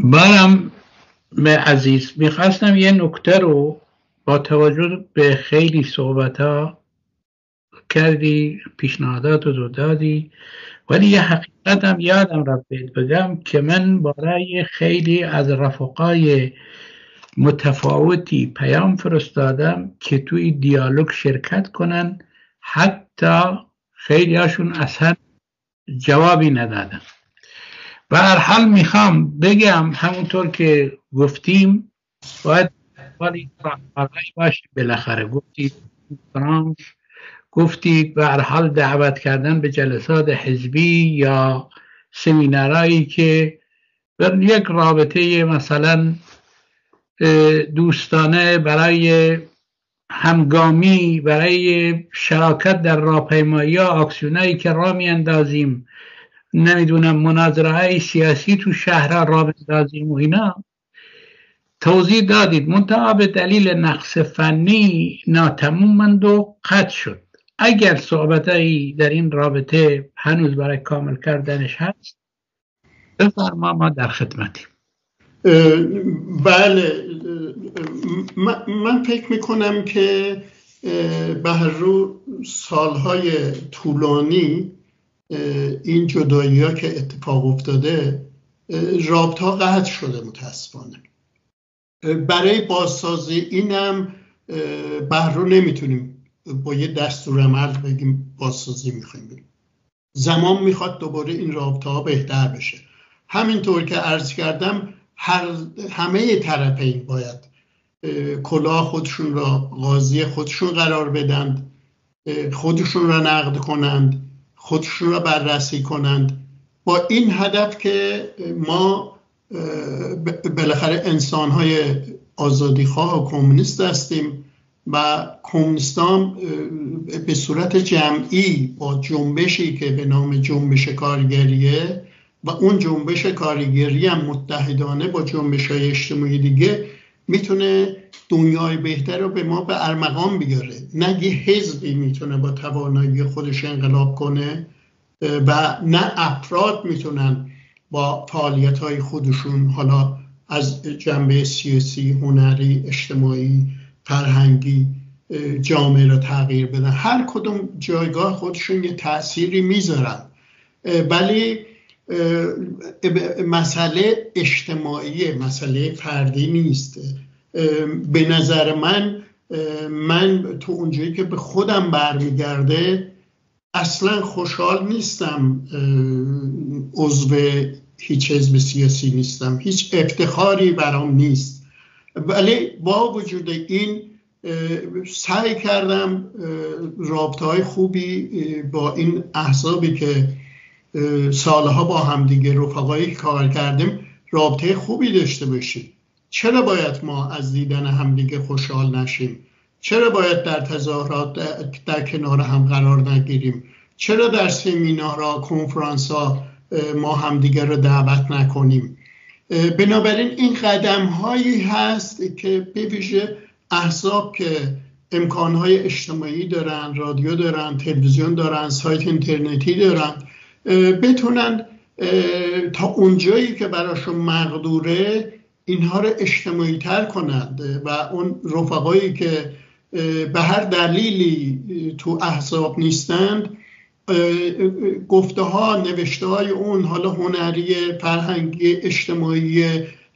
بارم عزیز میخواستم یه نکته رو با توجه به خیلی صحبت ها کردی، پیشنهادات رو دادی، ولی یه حقیقت هم یادم رفت بگم که من برای خیلی از رفقای متفاوتی پیام فرستادم که توی دیالوگ شرکت کنن، حتی خیلی هاشون اصلا جوابی ندادن. به هر حال میخوام بگم همونطور که گفتیم باید ولی راهکارهایی باشه. بالاخره گفتید کنفرانس، گفتید به هر حال دعوت کردن به جلسات حزبی یا سمینارهایی که بر یک رابطه مثلا دوستانه برای همگامی، برای شراکت در راهپیمایی یا آکسیونایی که راه میاندازیم، نمیدونم مناظره‌های سیاسی تو شهرها راه میاندازیم و اینا توضیح دادید، منتها به دلیل نقص فنی ناتمام ماند و قطع شد. اگر صحبتایی در این رابطه هنوز برای کامل کردنش هست بفرما، ما در خدمتیم. بله، من فکر میکنم که بهرو سالهای طولانی این جدایی ها که اتفاق افتاده رابطه ها قطع شده متاسفانه. برای بازسازی اینم بهرو نمیتونیم با یه دستورالعمل بگیم بازسازی میخوایم، زمان میخواد دوباره این رابطه ها بهتر بشه. همینطور که عرض کردم همه طرفین باید کلاه خودشون را قاضی خودشون قرار بدند، خودشون را نقد کنند، خودشون را بررسی کنند، با این هدف که ما بالاخره انسان‌های آزادیخواه و کمونیست هستیم و کمونیستان به صورت جمعی با جنبشی که به نام جنبش کارگریه و اون جنبش کارگری هم متحدانه با جنبش‌های اجتماعی دیگه میتونه دنیای بهتر رو به ما به ارمغان بیاره. نه یه حزبی میتونه با توانایی خودش انقلاب کنه و نه افراد میتونن با فعالیت‌های خودشون، حالا از جنبه سیاسی، هنری، اجتماعی، فرهنگی، جامعه رو تغییر بدن. هر کدوم جایگاه خودشون یه تأثیری میذارن، ولی مسئله اجتماعی، مسئله فردی نیست. به نظر من تو اونجایی که به خودم برمیگرده اصلا خوشحال نیستم عضو هیچ حزب سیاسی نیستم، هیچ افتخاری برام نیست، ولی با وجود این سعی کردم رابطه‌های خوبی با این احزابی که سالها با هم دیگه رفقایی کار کردیم رابطه خوبی داشته باشیم. چرا باید ما از دیدن هم دیگه خوشحال نشیم؟ چرا باید در تظاهرات در کنار هم قرار نگیریم؟ چرا در سمینارها، کنفرانس‌ها ما هم دیگه رو دعوت نکنیم؟ بنابراین این قدم هایی هست که به ویژه احزاب که امکانهای اجتماعی دارن، رادیو دارن، تلویزیون دارن، سایت اینترنتی دارن، بتونن تا اونجایی که براشون مقدوره اینها رو اجتماعی تر کنند و اون رفقایی که به هر دلیلی تو احزاب نیستند گفته ها، نوشته های اون، حالا هنری، فرهنگی، اجتماعی،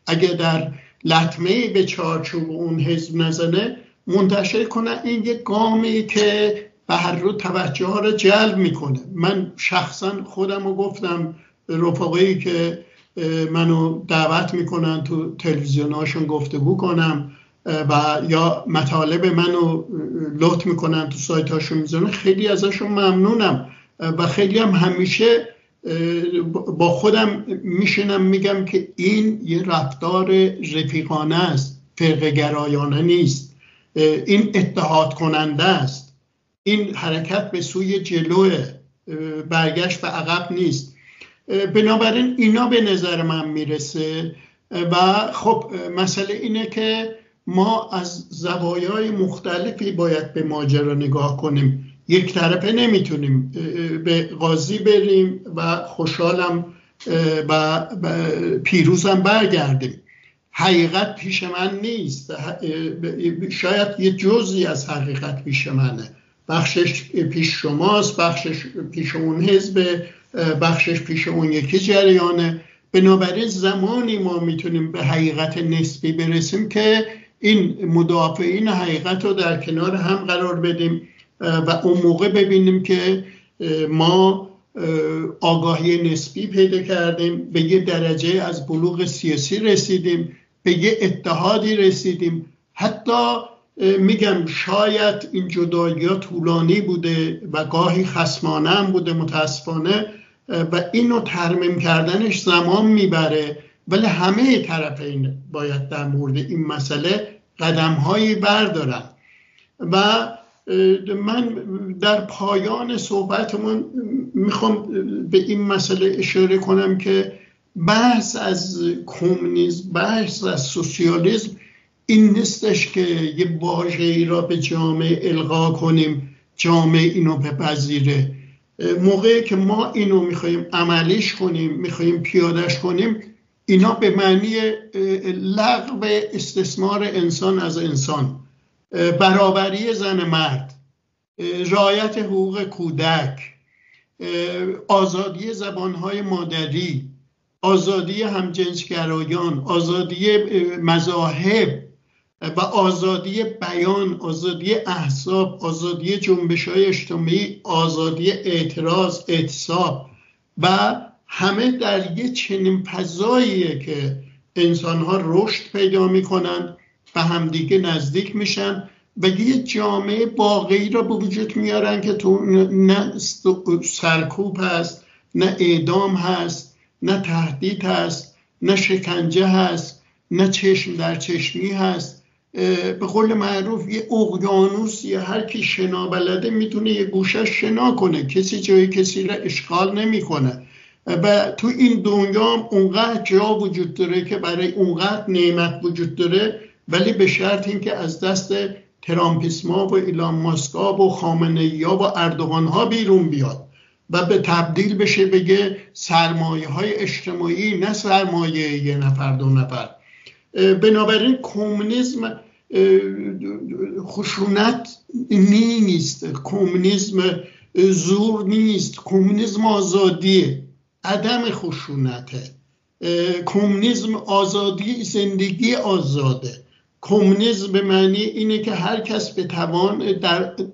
اگه در لطمه‌ای به چارچوب اون حزب نزنه منتشر کنن. این یک گامی که به هر رو توجه ها رو جلب میکنه. من شخصا خودم رو گفتم رفقایی که منو دعوت میکنن تو تلویزیوناشون گفتگو کنم و یا مطالب منو لطف میکنن تو سایتاشون میذارن، خیلی ازشون ممنونم و خیلی هم همیشه با خودم میشینم میگم که این یه رفتار رفیقانه است، فرقه گرایانه نیست، این اتحاد کننده است، این حرکت به سوی جلوه، برگشت به عقب نیست. بنابراین اینا به نظر من میرسه و خب مسئله اینه که ما از زوایای مختلفی باید به ماجرا نگاه کنیم. یک طرفه نمیتونیم به قاضی بریم و خوشحالم و پیروزم برگردیم. حقیقت پیش من نیست، شاید یه جزئی از حقیقت پیش منه، بخشش پیش شماست، بخشش پیش اون حزب، بخشش پیش اون یکی جریانه. بنابراین زمانی ما میتونیم به حقیقت نسبی برسیم که این مدافعین حقیقت رو در کنار هم قرار بدیم و اون موقع ببینیم که ما آگاهی نسبی پیدا کردیم، به یه درجه از بلوغ سیاسی رسیدیم، به یه اتحادی رسیدیم. حتی میگم شاید این جدایی‌ها طولانی بوده و گاهی خصمانه هم بوده متاسفانه و اینو ترمیم کردنش زمان میبره، ولی همه طرفین باید در مورد این مسئله قدم‌هایی بردارن. و من در پایان صحبتمون میخوام به این مسئله اشاره کنم که بحث از کمونیسم، بحث از سوسیالیسم این نیستش که یه واژه‌ای را به جامعه القا کنیم جامعه اینو بپذیره. موقعی که ما اینو میخواییم عملیش کنیم، میخواییم پیادهش کنیم، اینا به معنی لغو استثمار انسان از انسان، برابری زن مرد، رعایت حقوق کودک، آزادی زبانهای مادری، آزادی همجنسگرایان، آزادی مذاهب و آزادی بیان، آزادی احزاب، آزادی جنبش‌های اجتماعی، آزادی اعتراض، اعتصاب و همه در یه چنین فضاییه که انسان‌ها رشد پیدا می‌کنن، به همدیگه نزدیک میشن و یه جامعه واقعی را به وجود میارن که تو نه سرکوب هست، نه اعدام هست، نه تهدید هست، نه شکنجه هست، نه چشم در چشمی هست. به قول معروف یه اقیانوسی، هر کی شنا بلده میتونه یه گوشش شنا کنه، کسی جای کسی را اشغال نمیکنه. و تو این دنیا هم اونقدر جا وجود داره که برای اونقدر نعمت وجود داره، ولی به شرط این که از دست ترامپیسما و ایلان ماسکا و خامنه‌ای‌ها و اردوغان‌ها بیرون بیاد و به تبدیل بشه بگه سرمایه‌های اجتماعی، نه سرمایه یه نفر دو نفر. بنابراین کمونیسم خشونت نیست، کمونیسم زور نیست، کمونیسم آزادیه، عدم خشونته. کمونیسم آزادی، زندگی آزاده. کمونیسم به معنی اینه که هر کس به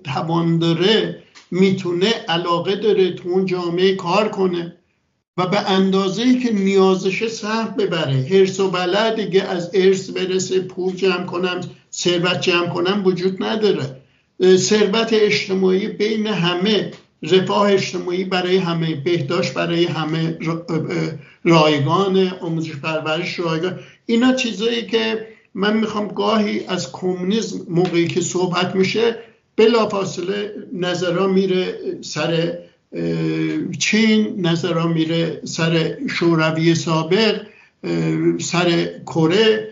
توان داره، میتونه، علاقه داره تو اون جامعه کار کنه و به اندازه‌ای که نیازشه سهم ببره. حرص و بلع دیگه از ارث برسه، پول جمع کنم، ثروت جمع کنم وجود نداره. ثروت اجتماعی بین همه، رفاه اجتماعی برای همه، بهداشت برای همه، رایگان، آموزش پرورش رایگان، اینا چیزایی که من میخوام گاهی از کمونیسم موقعی که صحبت میشه بلافاصله نظرها میره سر چین، نظرها میره سر شوروی سابق، سر کره،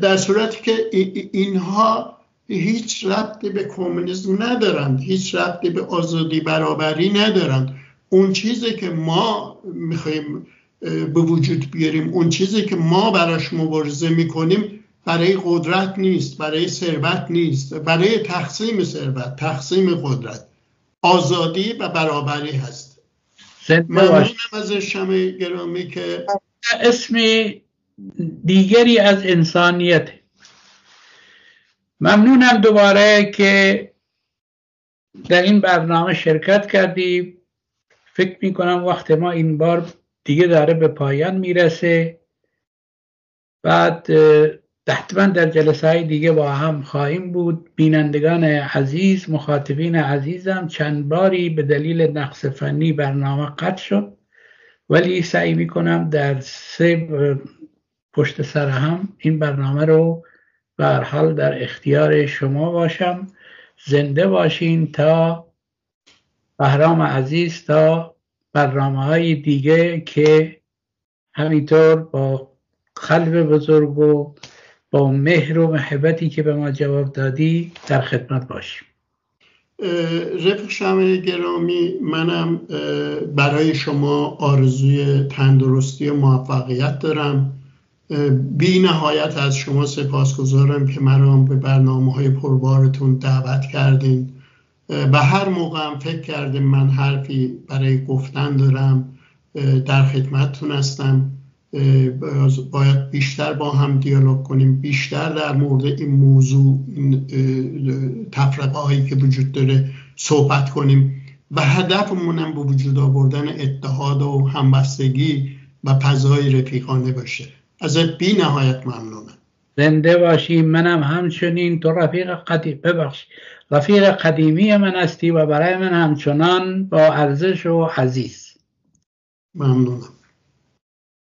در صورتی که اینها هیچ ربطی به کمونیسم ندارند، هیچ ربطی به آزادی برابری ندارند. اون چیزی که ما میخوایم به وجود بیاریم، اون چیزی که ما براش مبارزه میکنیم، برای قدرت نیست، برای ثروت نیست، برای تقسیم ثروت، تقسیم قدرت، آزادی و برابری هست. ممنونم از شما گرامی که اسم دیگری از انسانیت. ممنونم دوباره که در این برنامه شرکت کردی. فکر میکنم وقت ما این بار دیگه داره به پایان میرسه. بعد حتما در جلسه های دیگه با هم خواهیم بود. بینندگان عزیز، مخاطبین عزیزم، چند باری به دلیل نقص فنی برنامه قطع شد، ولی سعی میکنم در 3 پشت سر هم این برنامه رو به هر حال در اختیار شما باشم. زنده باشین تا بهرام عزیز، تا برنامه‌های دیگه که همینطور با قلب بزرگ و با مهر و محبتی که به ما جواب دادی در خدمت باشیم. رفیق شمع گرامی، منم برای شما آرزوی تندرستی و موفقیت دارم. بی نهایت از شما سپاسگزارم که مرا به برنامه‌های پربارتون دعوت کردین و هر موقع هم فکر کردیم من حرفی برای گفتن دارم در خدمتتون هستم. باید بیشتر با هم دیالوگ کنیم، بیشتر در مورد این موضوع، این تفرقه هایی که وجود داره صحبت کنیم و هدفمون هم به وجود آوردن اتحاد و همبستگی و فضای رفیقانه باشه. ازت بی نهایت ممنونم. زنده باشی. منم همچنین. تو رفیق قدیمی من هستی و برای من همچنان با ارزش و عزیز. ممنونم.